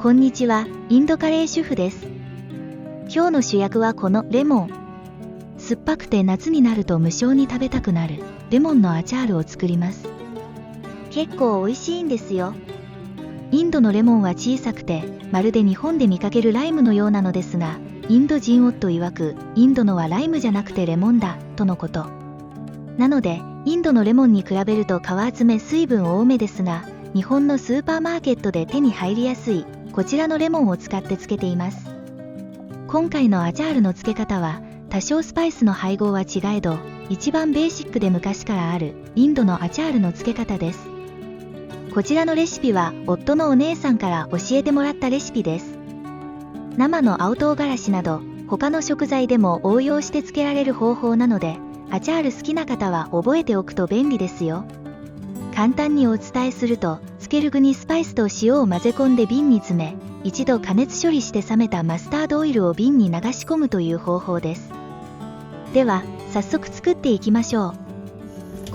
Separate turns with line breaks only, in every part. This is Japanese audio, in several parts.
こんにちは、インドカレー主婦です。今日の主役はこのレモン。酸っぱくて夏になると無性に食べたくなるレモンのアチャールを作ります。結構美味しいんですよ。インドのレモンは小さくて、まるで日本で見かけるライムのようなのですが、インド人夫曰く、インドのはライムじゃなくてレモンだ、とのこと。なので、インドのレモンに比べると皮厚め水分多めですが、日本のスーパーマーケットで手に入りやすい、こちらのレモンを使って漬けています。今回のアチャールの漬け方は、多少スパイスの配合は違えど、一番ベーシックで昔からあるインドのアチャールの漬け方です。こちらのレシピは夫のお姉さんから教えてもらったレシピです。生の青唐辛子など他の食材でも応用して漬けられる方法なので、アチャール好きな方は覚えておくと便利ですよ。簡単にお伝えすると、漬ける具にスパイスと塩を混ぜ込んで瓶に詰め、一度加熱処理して冷めたマスタードオイルを瓶に流し込むという方法です。では、早速作っていきましょう。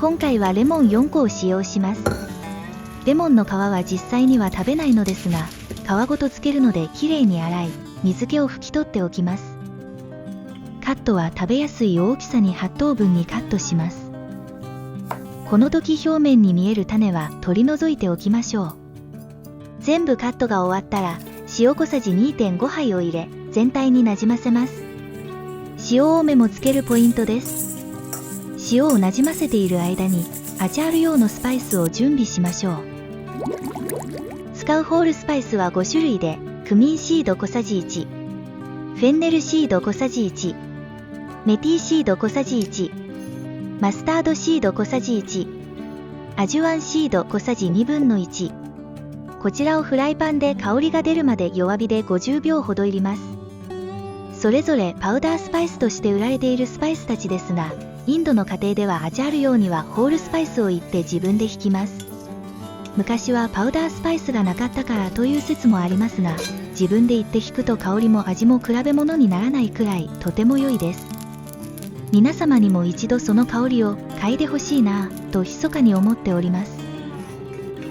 今回はレモン4個を使用します。レモンの皮は実際には食べないのですが、皮ごと漬けるのできれいに洗い、水気を拭き取っておきます。カットは食べやすい大きさに8等分にカットします。この時表面に見える種は取り除いておきましょう。全部カットが終わったら、塩小さじ 2.5 杯を入れ、全体になじませます。塩多めもつけるポイントです。塩をなじませている間に、アチャール用のスパイスを準備しましょう。使うホールスパイスは5種類で、クミンシード小さじ1、フェンネルシード小さじ1、メティシード小さじ1、マスタードシード小さじ1、アジュワンシード小さじ1/2。こちらをフライパンで香りが出るまで弱火で50秒ほど煎ります。それぞれパウダースパイスとして売られているスパイスたちですが、インドの家庭ではアチャール用にはホールスパイスを煎って自分でひきます。昔はパウダースパイスがなかったからという説もありますが、自分で煎ってひくと香りも味も比べ物にならないくらいとても良いです。皆様にも一度その香りを嗅いでほしいなぁと密かに思っております。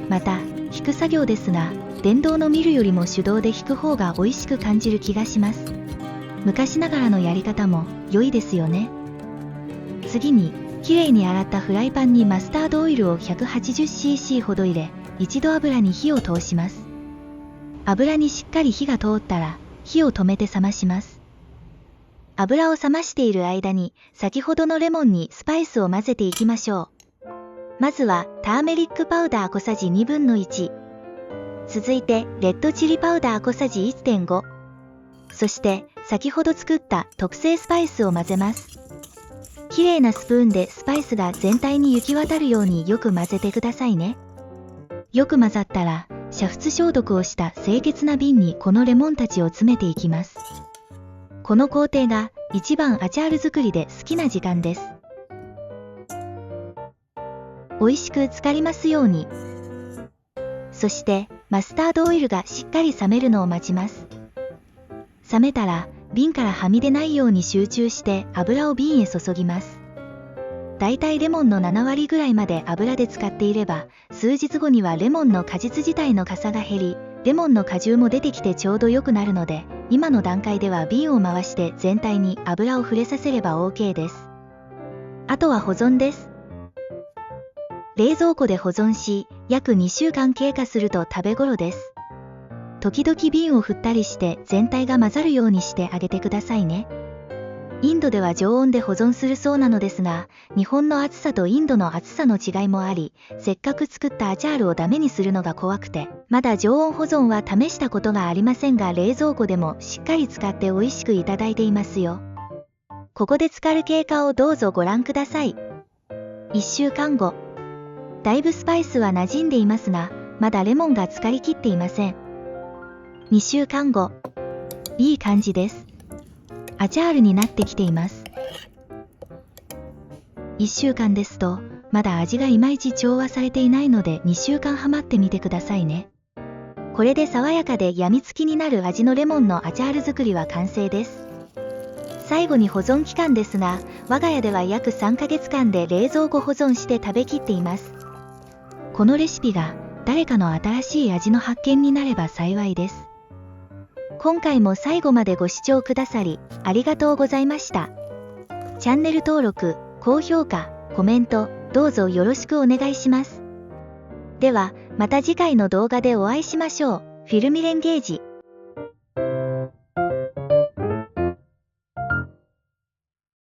また、ひく作業ですが、電動のミルよりも手動でひく方が美味しく感じる気がします。昔ながらのやり方も良いですよね。次に、きれいに洗ったフライパンにマスタードオイルを 180cc ほど入れ、一度油に火を通します。油にしっかり火が通ったら、火を止めて冷まします。油を冷ましている間に、先ほどのレモンにスパイスを混ぜていきましょう。まずは、ターメリックパウダー小さじ1/2。続いて、レッドチリパウダー小さじ 1.5。そして、先ほど作った特製スパイスを混ぜます。きれいなスプーンでスパイスが全体に行き渡るようによく混ぜてくださいね。よく混ざったら、煮沸消毒をした清潔な瓶にこのレモンたちを詰めていきます。この工程が一番アチャール作りで好きな時間です。美味しく浸かりますように。そしてマスタードオイルがしっかり冷めるのを待ちます。冷めたら瓶からはみ出ないように集中して油を瓶へ注ぎます。だいたいレモンの7割ぐらいまで油で浸かっていれば、数日後にはレモンの果実自体のかさが減り、レモンの果汁も出てきてちょうど良くなるので、今の段階では瓶を回して全体に油を触れさせれば OK です。あとは保存です。冷蔵庫で保存し、約2週間経過すると食べ頃です。時々瓶を振ったりして全体が混ざるようにしてあげてくださいね。インドでは常温で保存するそうなのですが、日本の暑さとインドの暑さの違いもあり、せっかく作ったアチャールをダメにするのが怖くて、まだ常温保存は試したことがありませんが、冷蔵庫でもしっかり使って美味しくいただいていますよ。ここで浸かる経過をどうぞご覧ください。1週間後。だいぶスパイスは馴染んでいますが、まだレモンが浸かりきっていません。2週間後。いい感じです。アチャールになってきています。1週間ですと、まだ味がいまいち調和されていないので2週間ハマってみてくださいね。これで爽やかでやみつきになる味のレモンのアチャール作りは完成です。最後に保存期間ですが、我が家では約3ヶ月間で冷蔵庫保存して食べきっています。このレシピが誰かの新しい味の発見になれば幸いです。今回も最後までご視聴くださり、ありがとうございました。チャンネル登録、高評価、コメント、どうぞよろしくお願いします。では、また次回の動画でお会いしましょう。フィルミレンゲージ。